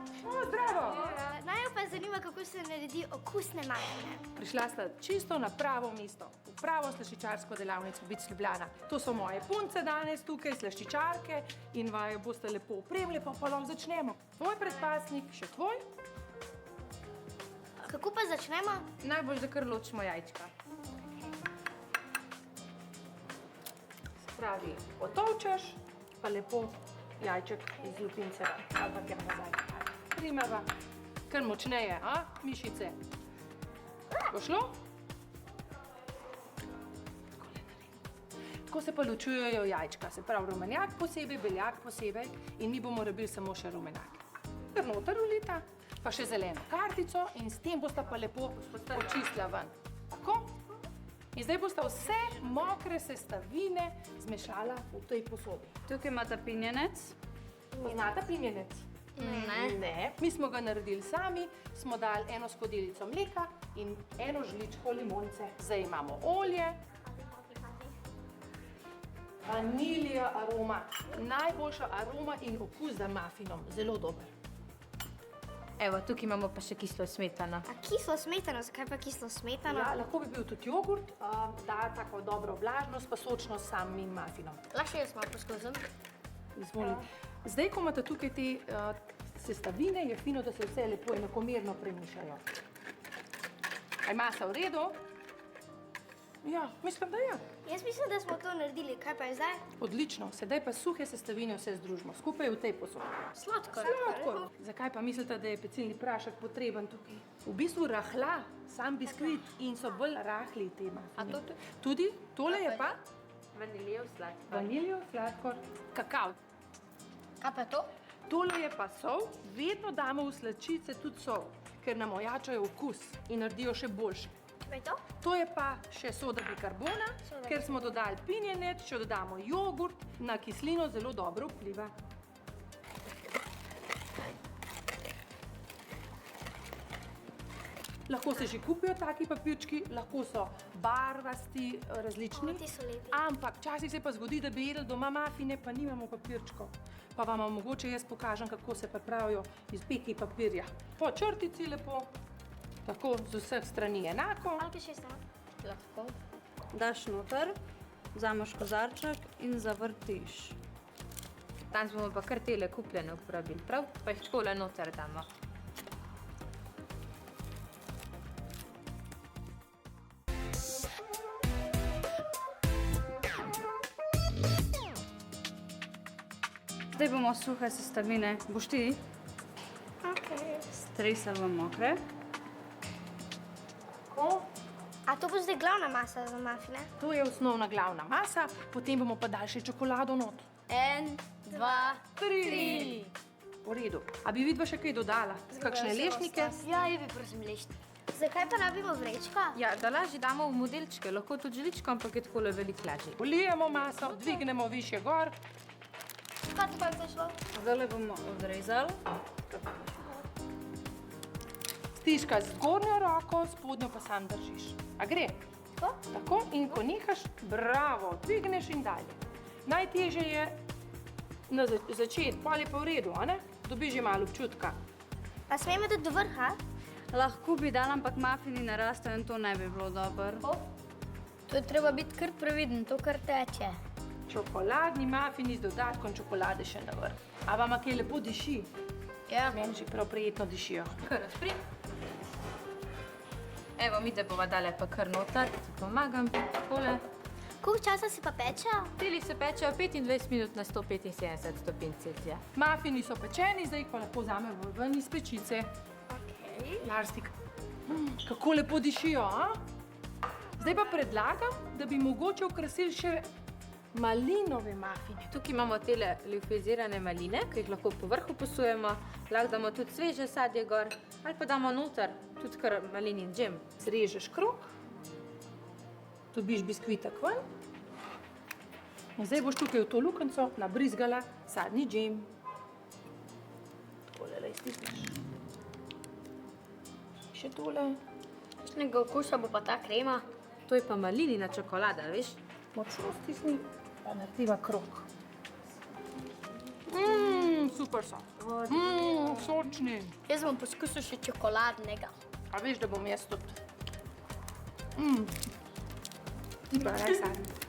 Zdravo! Naj pa zanima, kako se naredi okusne mafine. Prišla sta čisto na pravo mesto, v pravo slaščičarsko delavnico Bic Ljubljana. To so moje punce danes tukaj, slaščičarke, in vaju boste lepo opremili, pa lahko začnemo. Tvoj predpasnik, še tvoj. Kako pa začnemo? Najbolj, da kar ločimo jajčka. Se pravi, otolčeš, pa lepo jajček iz lupince ali pa tja nazaj. Primeva. Kar močneje, mišice. Bo šlo? Tako se pa ločujejo jajčka, se pravi rumenjak posebej, beljak posebej in mi bomo rabili samo še rumenjak. Kar noter ulita, pa še zeleno kartico in s tem bosta pa lepo počistila ven. Tako? In zdaj bosta vse mokre sestavine zmešala v tej posodi. Tukaj imata pinjenec. Poznata pinjenec? Ne. Mi smo ga naredili sami, smo dali eno skodelico mleka in eno žličko limonce. Zdaj imamo olje, vanilija aroma, najboljša aroma in okus za mafinom, zelo dober. Evo, tukaj imamo pa še kislo smetano. A kislo smetano, zakaj pa kislo smetano? Ja, lahko bi bil tudi jogurt, da tako dobro vlažnost pa sočnost s samim mafinom. Lahko jaz malo poskusim. Izvoli. Zdaj, ko imate tukaj te sestavine, je fino, da se vse lepo enakomerno premišajo. A je masa v redu? Ja, mislim, da je. Jaz mislim, da smo to naredili. Kaj pa je zdaj? Odlično. Sedaj pa suhe sestavine vse združimo. Skupaj v tej posodi. Sladkor. Zakaj pa mislite, da je pecilni prašek potreben tukaj? V bistvu rahla sam biskvit in so bolj rahli te mafine. A to tudi? Tole je pa? Vaniljev sladkor. Vaniljev sladkor. Kakav. Kaj pa to? Tole je pa sol. Vedno damo v slačice tudi sol, ker nam ojačajo okus in naredijo še boljše. Kaj je to? To je pa še soda bikarbona, ker smo dodali pinjenec, če dodamo jogurt, na kislino zelo dobro vpliva. Lahko se že kupijo taki papirčki, lahko so barvasti, različni. Ti so lepi. Ampak včasih se pa zgodi, da bi jedli doma mafine, pa nimamo papirčkov. Pa vam mogoče jaz pokažem, kako se pripravijo iz peki papirja. Po črtici lepo, tako z vseh strani enako. Ali še stano? Lahko. Daš noter, vzameš kozarček in zavrtiš. Danes bomo pa kar tele kupljene uporabili, prav? Pa jih takole noter damo. Zdaj bomo suhe sestavine, boš ti stresali v mokre. A to bo zdaj glavna masa za mafine? To je osnovna glavna masa, potem bomo pa dali še čokolado not. 1, 2, 3. V redu. A bi vidva še kaj dodala? Kakšne lešnike? Ja, je bi prosim lešnike. Zakaj pa rabimo vrečko? Ja, da lažje damo v modelčke, lahko tudi žličko, ampak je takole veliko lažje. Polijemo maso, dvignemo višje gor. Kaj tako je šlo? Zdaj bomo odrezali. Stiškaš zgornjo roko, spodnjo pa sam držiš. A gre? Tako? Tako, in ko nehaš, bravo, dvigneš in dalje. Najtežje je na začeti, pol je pa v redu, a ne? Dobiš že malo občutka. Pa smemo tudi do vrha? Lahko bi dal, ampak mafini narastejo in to ne bi bilo dobro. To je treba biti kar previden, to kar teče. Čokoladni mafini z dodatkom čokolade še na vrh. A vama kaj lepo diši? Ja. Meni že prav prijetno dišijo. Kar razpri. Evo, mi te bova dale pa kar noter, ti pomagam, takole. Koliko časa se pa pečejo? Teli se pečejo 25 minut na 175 stopinj Celzija. Mafini so pečeni, zdaj jih pa lahko vzamemo ven iz pečice. Larstik, kako lepo dišijo, a? Zdaj pa predlagam, da bi mogoče okrasili še malinove mafine. Tukaj imamo tele liofilizirane maline, ki jih lahko po vrhu posujemo. Lahko damo tudi sveže sadje gor, ali pa damo noter tudi kar malinin džem. Zrežeš krog, dobiš biskvitek ven in zdaj boš tukaj v to lukenco nabrizgala sadni džem. Takole le stisneš. Še tole. Kakšnega okusa bo pa ta krema? To je pa malinina čokolada, veš? Močno stisni, pa narediva krog. Super so. sočni. Jaz bom poskusil še čokoladnega. A veš, da bom jaz tudi. Ti pa naj sadni.